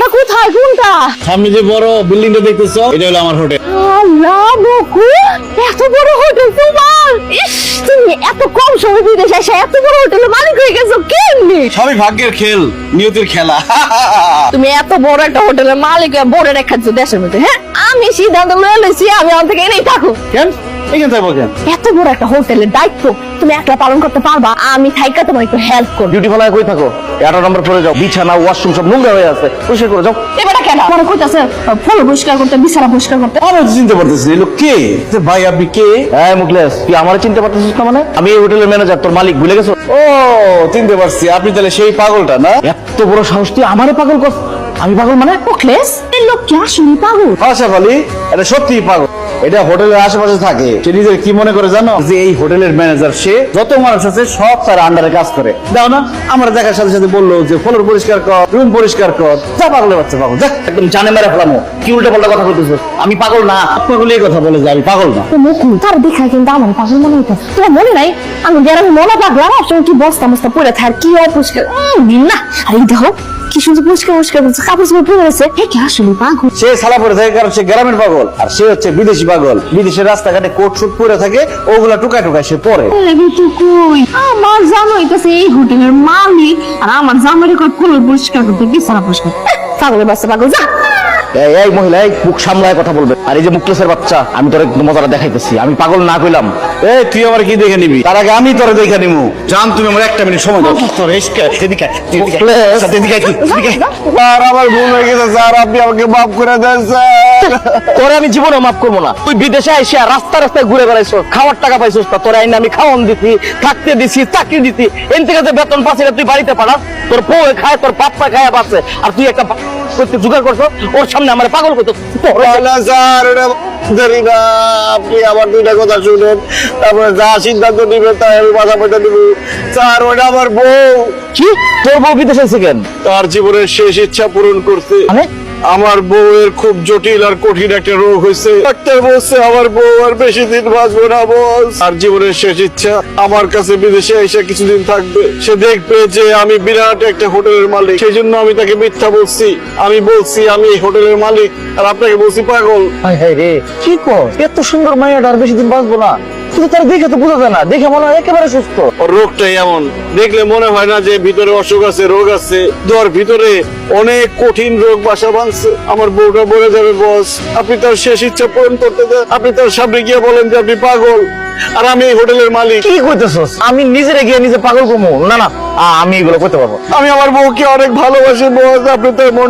হোটেলটা কোথায়, কোনটা? সামনে যে বড় বিল্ডিংটা দেখতেছো, এটা হলো আমার হোটেল। আল্লাহ বকু, এত বড় হোটেল তোমার! ইস, তুমি এত কম সময় বিদেশে এসে এত বড় হোটেলের মালিক হয়ে গেছো কেমনি? সবই ভাগ্যের খেল, নিয়তির খেলা। তুমি এত বড় একটা হোটেলের মালিক বোর্ডে রেখাচ্ছ দেশের মধ্যে, হ্যাঁ? আমি সিদ্ধান্ত লয়ে লইছি, আমি আমার থেকে এনেই থাকো। কেন এখানে থাকবো কেন? এত বড় একটা হোটেলের দায়িত্ব তুমি একলা পালন করতে পারবা? আমি থাইকা তোমার একটু হেল্প করবো। ডিউটি ফলায় কই থাকো? 11 নম্বর ফ্লোরে যাও, বিছানা ওয়াশরুম সব নোংরা হয়ে আছে, পরিষ্কার করে যাও। এবারে কেন মনে কইতাছে ফল পরিষ্কার করতে, বিছানা পরিষ্কার করতে? আমি তো চিনতে পারতেছি না, এই লোক কে? ভাই আপনি কে? হ্যাঁ মুখলেস, তুই আমার চিনতে পারতেছিস না? মানে আমি এই হোটেলের ম্যানেজার, তোর মালিক, ভুলে গেছো? ও চিনতে পারছি, আপনি তাহলে সেই পাগলটা না? এত বড় সাহস, তুই আমারে পাগল কর? আমি পাগল মানে? মুখলেস, এই লোক কি আসলে পাগল? আশরাফ আলী, এটা সত্যি পাগল। এটা হোটেলের আশেপাশে থাকে, সে নিজের কি মনে করে জানো? যে এই হোটেলের ম্যানেজার, সে যত মানুষ আছে সব তার আন্ডারে কাজ করে। দাও না, আমরা দেখার সাথে সাথে বললো যে ফ্লোর পরিষ্কার কর, রুম পরিষ্কার কর। যা পাগলের বাচ্চা পাগল, যা। একদম জানে মেরে ফেলামো। কি উল্টা পাল্টা কথা বলতেছিস? আমি পাগল না। পাগল এই কথা বলে যে আমি পাগল না। মুকুল তার দেখা কিন্তু আমার পাগল মনে হইতো। তোমার মনে নাই আমি গ্রামে মনে পাগলা সবসময় কি বস্তা মস্তা পড়ে থাকে, কি অপরিষ্কার না। আর এই দেখো কি সুন্দর পরিষ্কার পরিষ্কার করছে, কাপড় চোপড় পরে আছে। এ কি আসলে পাগল? সে সালা পরে থাকে কারণ সে গ্রামের পাগল, আর সে হচ্ছে বিদেশি পাগল। বিদেশের রাস্তাঘাটে কোট শুট পরে থাকে, ওগুলা টুকায় টুকায় সে পরে। আমার জানো হইতেছে এই হোটেলের মালিক, আর আমার জামাইরে কয় ফ্লোর পরিষ্কার করতে, বিছানা পরিষ্কার। পাগলের বাচ্চা পাগল, যা। এই এই মহিলা, এই মুখ সামলায় কথা বলবে। আর এই যে মুখলেসের বাচ্চা, আমি তোর একদম মজাটা দেখাইতেছি। আমি পাগল না কইলাম? এই তুই আমার কি দেখে নিবি? তার আগে আমি তোরে দেখে নিবো। জান, তুমি আমার একটা মিনিট সময় দাও। তোর এসকে এদিকে আর আমার ভুল হয়ে গেছে স্যার, আপনি আমাকে মাফ করে দেন স্যার। তোরে আমি জীবনে মাফ করবো না। তুই বিদেশে এসে রাস্তা রাস্তায় ঘুরে বেড়াইছো, খাওয়ার টাকা পাইছিস না। তোর আইন আমি খাওয়ান দিতি, থাকতে দিছি, চাকরি দিতি। এন থেকে যে বেতন পাচ্ছি না, তুই বাড়িতে পাঠাস। তোর বউ খায়, তোর বাপ্পা খায় বাঁচে, আর তুই একটা করতে জোগাড় করছো। ওর সামনে আমার পাগল করতো। স্যার দেরি না, আপনি আমার দুইটা কথা শুনেন, তারপরে যা সিদ্ধান্ত নিবেন তাই আমি মাথা পেতে দিব। স্যার ওটা আমার বউ। কি তোর বউ বিদেশে আছে কেন? তার জীবনের শেষ ইচ্ছা পূরণ করতে। মানে আমার বউয়ের খুব জটিল আর কঠিন একটা রোগ হয়েছে। ডাক্তার বলছে আমার বউ আর বেশি দিন বাঁচবে না বস। আর জীবনের শেষ ইচ্ছা আমার কাছে বিদেশে এসে কিছুদিন থাকবে। সে দেখবে যে আমি বিরাট একটা হোটেলের মালিক। সেই জন্য আমি তাকে মিথ্যা বলছি। আমি বলছি আমি এই হোটেলের মালিক, আর আপনাকে বলছি পাগল। হায় হায় রে, কি কর? এত সুন্দর মাইয়াটা আর বেশি দিন বাঁচবো না। কিন্তু তার দেখে তো বোঝা যায় না, দেখে মনে হয় একেবারে সুস্থ। ওর রোগটাই এমন, দেখলে মনে হয় না যে ভিতরে অসুখ আছে, রোগ আছে। তোর ভিতরে অনেক কঠিন রোগ বাসা বাঁধছে। আমার বউটা বলে যাবে বস, আপনি তার শেষ ইচ্ছা পূরণ করতে দেন। আপনি তার সামনে গিয়ে বলেন যে আপনি পাগল, আর আমি এই হোটেলের মালিক। কি কইতেছস? আমি নিজেরে গিয়ে নিজে পাগল কমু? না না, আমি এগুলো করতে পারবো। আমি আমার বউকে অনেক ভালোবাসি বস, আপনি তার মন